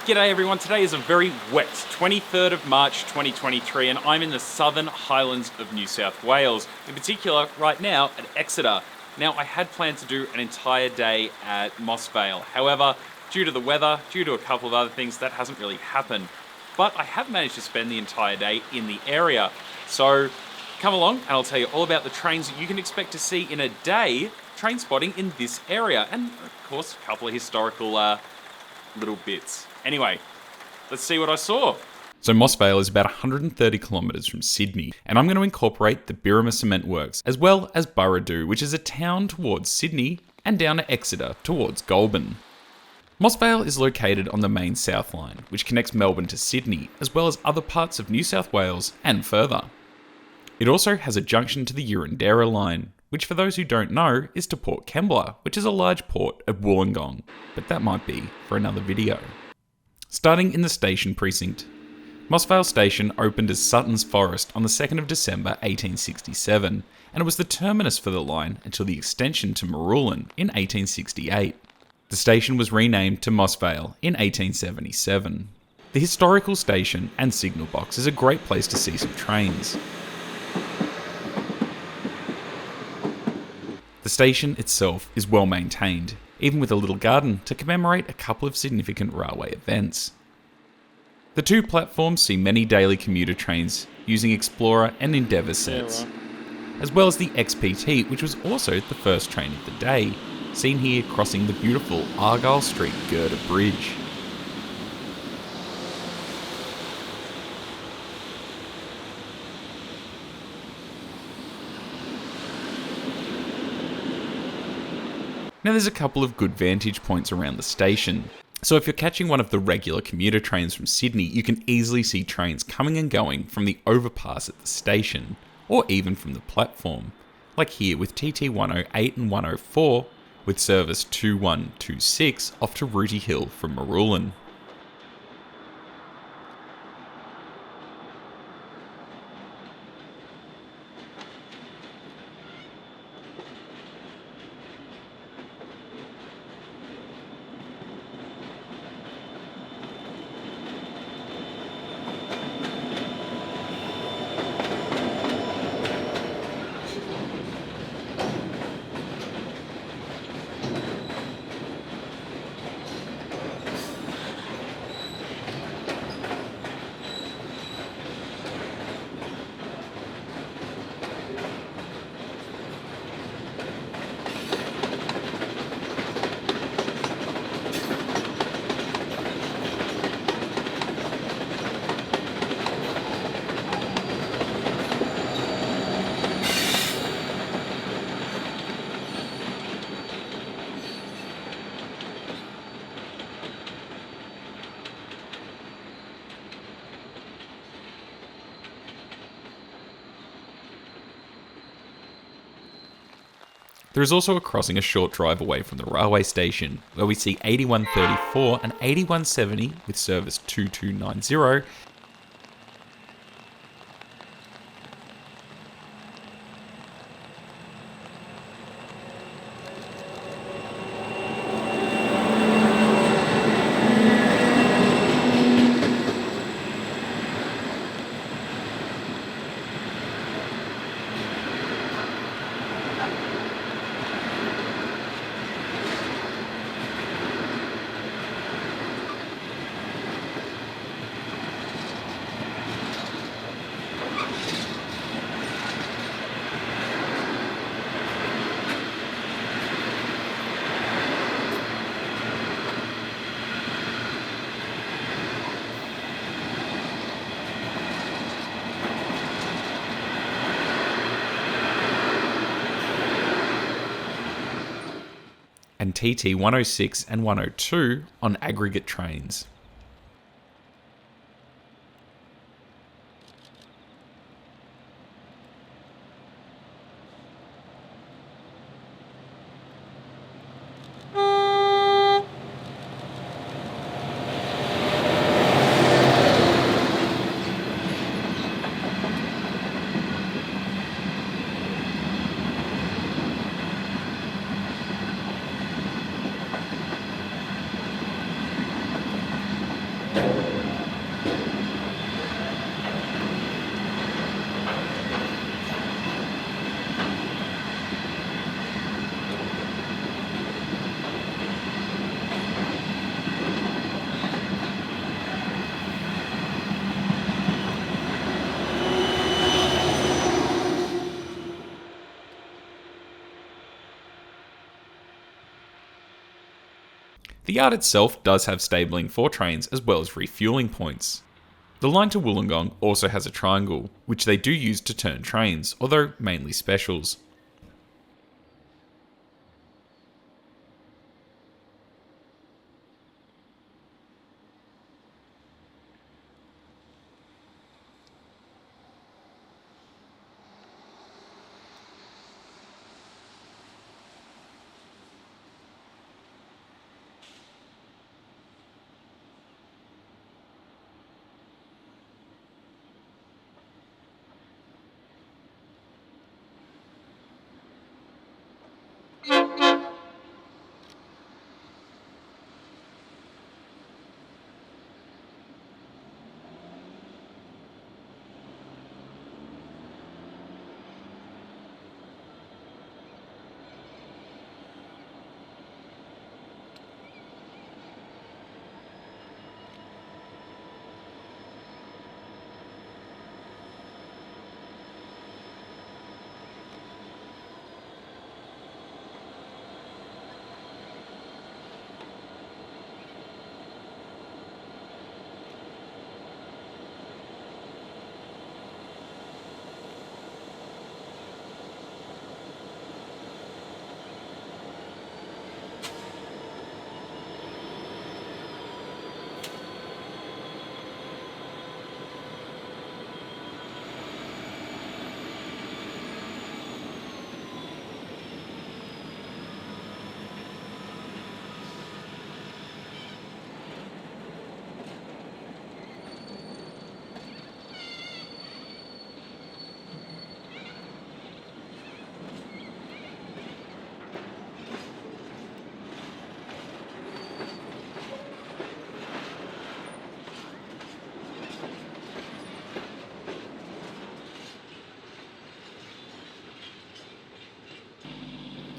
G'day everyone, today is a very wet 23rd of March 2023 and I'm in the Southern Highlands of New South Wales, in particular right now at Exeter. Now I had planned to do an entire day at Moss Vale, however, due to the weather, due to a couple of other things, that hasn't really happened. But I have managed to spend the entire day in the area, so come along and I'll tell you all about the trains that you can expect to see in a day train spotting in this area, and of course a couple of historical little bits. Anyway, let's see what I saw. So Moss Vale is about 130 kilometres from Sydney, and I'm going to incorporate the Birrima Cement Works, as well as Burradoo, which is a town towards Sydney, and down to Exeter towards Goulburn. Moss Vale is located on the Main South Line, which connects Melbourne to Sydney, as well as other parts of New South Wales and further. It also has a junction to the Urundara line, which for those who don't know is to Port Kembla, which is a large port at Wollongong, but that might be for another video. Starting in the station precinct. Moss Vale Station opened as Sutton's Forest on the 2nd of December 1867, and it was the terminus for the line until the extension to Marulan in 1868. The station was renamed to Moss Vale in 1877. The historical station and signal box is a great place to see some trains. The station itself is well maintained, even with a little garden to commemorate a couple of significant railway events. The two platforms see many daily commuter trains using Explorer and Endeavour sets, as well as the XPT, which was also the first train of the day, seen here crossing the beautiful Argyle Street girder bridge. Now there's a couple of good vantage points around the station. So if you're catching one of the regular commuter trains from Sydney, you can easily see trains coming and going from the overpass at the station, or even from the platform, like here with TT 108 and 104, with service 2126 off to Rooty Hill from Marulan. There is also a crossing a short drive away from the railway station, where we see 8134 and 8170 with service 2290, and TT 106 and 102 on aggregate trains. The yard itself does have stabling for trains as well as refueling points. The line to Wollongong also has a triangle, which they do use to turn trains, although mainly specials.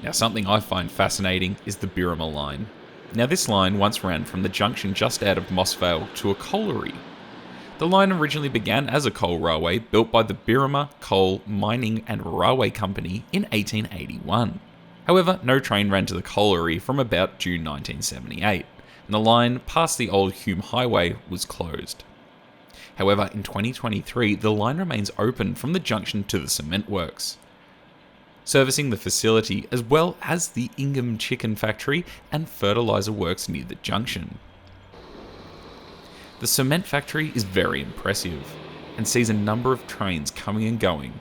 Now, something I find fascinating is the Birrima line. Now, this line once ran from the junction just out of Moss Vale to a colliery. The line originally began as a coal railway built by the Birrima Coal Mining and Railway Company in 1881. However, no train ran to the colliery from about June 1978, and the line past the old Hume Highway was closed. However, in 2023, the line remains open from the junction to the cement works, servicing the facility as well as the Ingham Chicken Factory and fertiliser works near the junction. The cement factory is very impressive and sees a number of trains coming and going.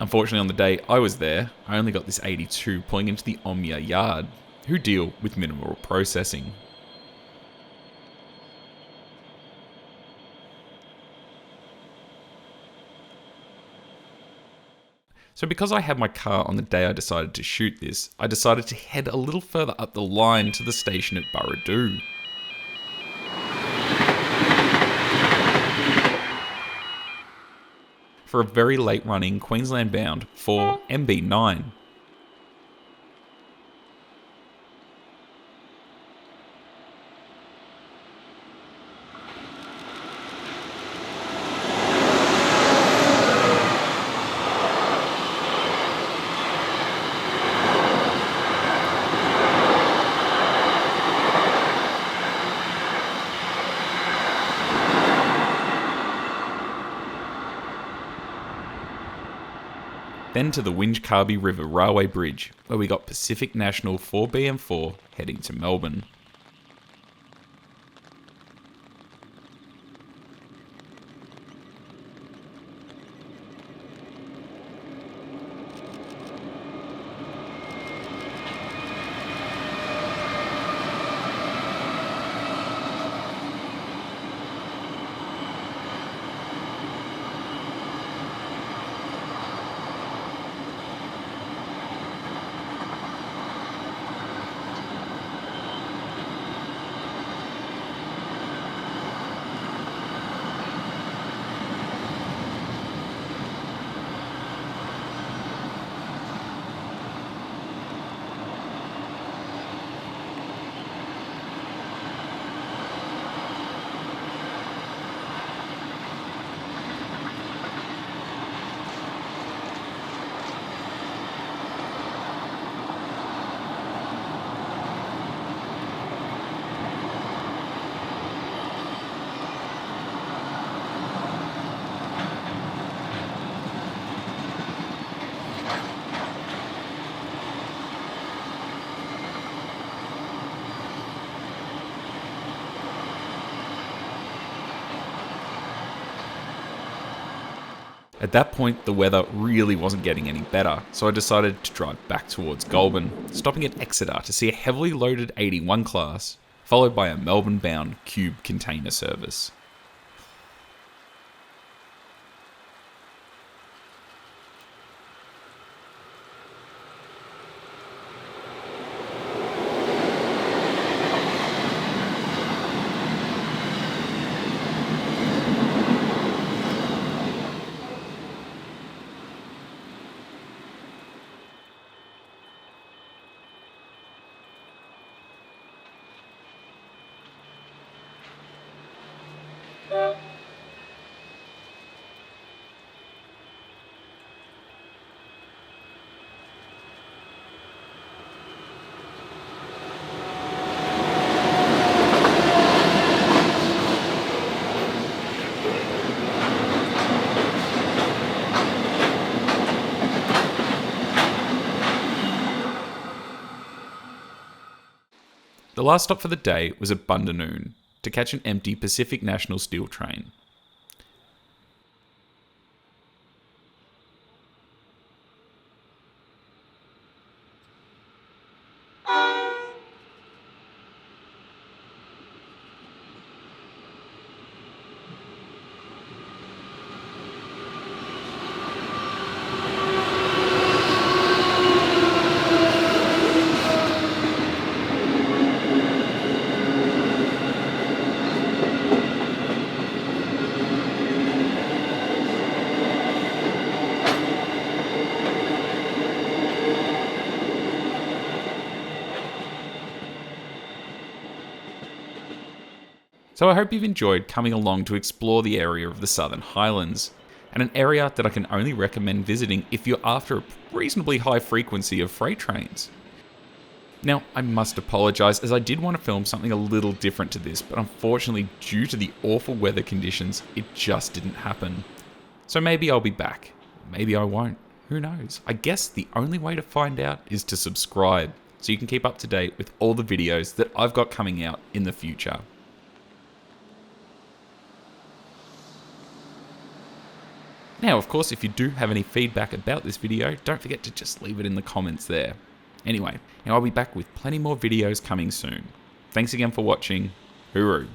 Unfortunately, on the day I was there, I only got this 82 pulling into the Omnia yard, who deal with mineral processing. So because I had my car on the day I decided to shoot this, I decided to head a little further up the line to the station at Burradoo. For a very late running Queensland bound for MB9. Then to the Wingecarby River Railway Bridge, where we got Pacific National 4BM4 heading to Melbourne. At that point, the weather really wasn't getting any better, so I decided to drive back towards Goulburn, stopping at Exeter to see a heavily loaded 81 class, followed by a Melbourne-bound Cube container service. The last stop for the day was at Bundanoon to catch an empty Pacific National Steel train. So I hope you've enjoyed coming along to explore the area of the Southern Highlands, and an area that I can only recommend visiting if you're after a reasonably high frequency of freight trains. Now, I must apologise as I did want to film something a little different to this, but unfortunately due to the awful weather conditions, it just didn't happen. So maybe I'll be back, maybe I won't, who knows. I guess the only way to find out is to subscribe, so you can keep up to date with all the videos that I've got coming out in the future. Now, of course, if you do have any feedback about this video, don't forget to just leave it in the comments there. Anyway, now I'll be back with plenty more videos coming soon. Thanks again for watching. Hooroo.